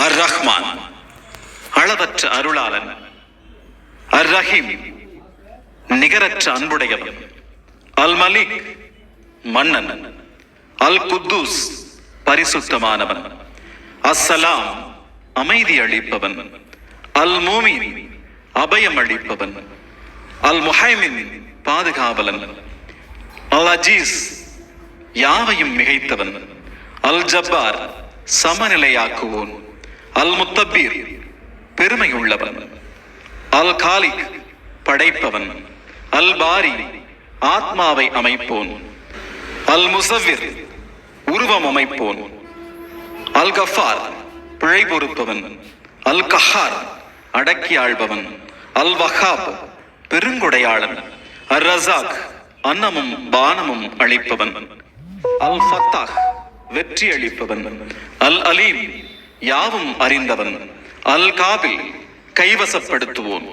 அர் ரஹ்மான் அளவற்ற அருளாளன், அர் ரஹீம் நிகரற்ற அன்புடையவன், அல் மலிக் மன்னன், அல் குத்தூஸ் பரிசுத்தமானவன், அஸ்ஸலாம் அமைதி அளிப்பவன், அல் மூமின் அபயம் அளிப்பவன், அல் முஹைமின் பாதுகாவலன், அல் அஜீஸ் யாவையும் மிகைத்தவன், அல் ஜப்பார் சமநிலையாக்குவோன், அல் முத்தபீர் பெருமையுள்ளவன், அல் காலிக் படைப்பவன், அல் பாரி ஆத்மாவை அமைப்போன், அல் முசவ்விர் உருவம் அமைப்போன், அல் கஃபார் பிழை பொறுப்பவன், அல் கஹார் அடக்கி ஆள்பவன், அல் வஹாப் பெருங்கொடையாளன், அர் ரஸாக் அன்னமும் பானமும் அளிப்பவன், அல் ஃபத்தாஹ் வெற்றி அளிப்பவன், அல் அலீம் யாவும் அறிந்தவன், அல் காபில் கைவசப்படுத்துவோன்,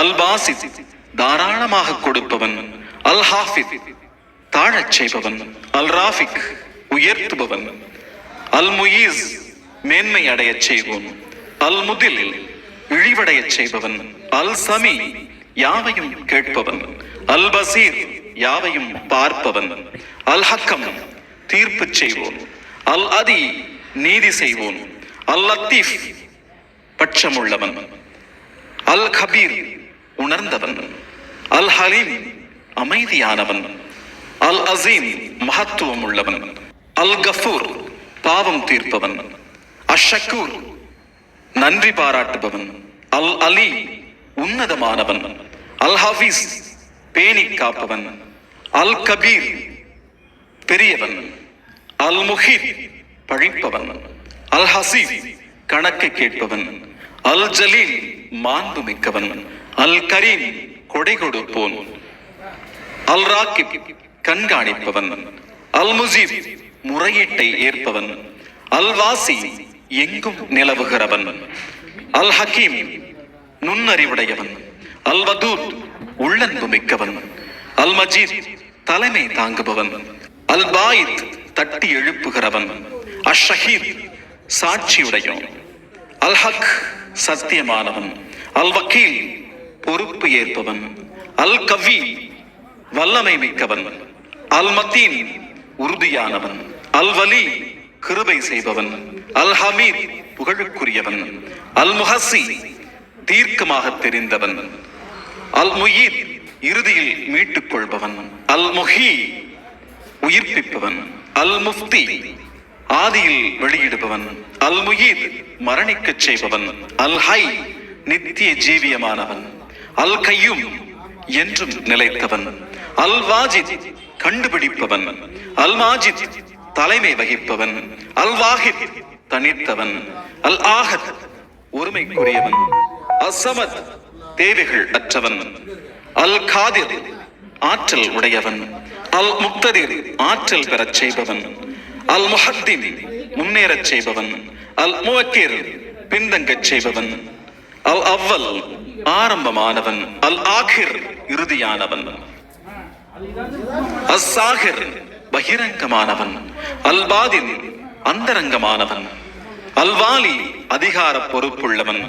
அல் பாசித் தாராளமாக கொடுப்பவன், அல் ஹாஃபித் தாழச் செய்பவன், அல் ராஃபிக் உயர்த்துபவன், அல் முயீஸ் மேன்மை அடையச் செய்வோன், அல் முதில் இழிவடையச் செய்பவன், அல் சமி யாவையும் கேட்பவன், அல் பசீர் யாவையும் பார்ப்பவன், அல் ஹக்கம் தீர்ப்பு செய்வோன், அல் அதி நீதி செய்வோன், அல் லத்தீஃப் பட்சமுள்ளவன், அல் கபீர் உணர்ந்தவன், அல் ஹலீம் அமைதியானவன், அல் அசீம் மகத்துவம் உள்ளவன், அல் கஃபூர் பாவம் தீர்ப்பவன், அஷக்கூர் நன்றி பாராட்டுபவன், அல் அலி உன்னதமானவன், அல் ஹபீஸ் பேணி காப்பவன், அல் கபீர் பெரியவன், அல் முஹீத் பழிப்பவன், அல் ஹசீப் கணக்கு கேட்பவன், அல் ஜலீல் மாண்பு மிக்கவன், அல் கரீம் கொடை கொடுப்போன், அல் ராக்கிப் கண்காணிப்பவன், அல் முஜீப் முறையீட்டை ஏற்பவன், அல் வாசி எங்கும் நிலவுகிறவன், அல் ஹக்கீம் நுண்ணறிவுடையவன், அல் வதூத் உள்ளன்பு மிக்கவன், அல் மஜீத் தலைமை தாங்குபவன், அல் பாயித் தட்டி எழுப்புகிறவன், அஷ் ஷஹீத் சாட்சியுடையவன், அல் ஹக் சத்தியமானவன், அல் வக்கீல் பொறுப்பு ஏற்பவன், அல் கவி வல்லமை மிக்கவன், அல் மத்தீன் உறுதியானவன், அல் வலி கிருபை செய்பவன், அல் ஹமீத் புகழுக்குரியவன், அல் முஹஸ்ஸி தீர்க்கமாக தெரிந்தவன், அல் முயீத் இறுதியில் மீட்டுக் கொள்பவன், அல் முஹி உயிர்ப்பிப்பவன், அல் முஃப்தி ஆதியில் வெளியிடுபவன், அல் முயீத் மரணிக்கச் செய்பவன், அல் ஹை நித்திய ஜீவியமானவன், அல் கையும் என்றும் நிலைத்தவன், அல் வாஜித் கண்டுபிடிப்பவன், அல் மாஜித் தலைமை வகிப்பவன், அல் வாஹித் தனித்தவன், அல் ஆஹத் ஒருமைக்குரியவன், அஸ்ஸமத் தேவைகள் அற்றவன், அல் காதிர் ஆற்றல் உடையவன், அல் முக்ததிர் ஆற்றல் பெறச் செய்பவன், அல் முஹத்தின் முன்னேறச் செய்பவன், அல் முவக்கிர் பின்தங்கச் செய்பவன், அல் அவ்வல் ஆரம்பமானவன், அல் ஆகிர் இறுதியானவன், அஸ் சாகிர் பகிரங்கமானவன், அல் பாதின் அந்தரங்கமானவன், அல் வாலி அதிகார பொறுப்புள்ளவன்,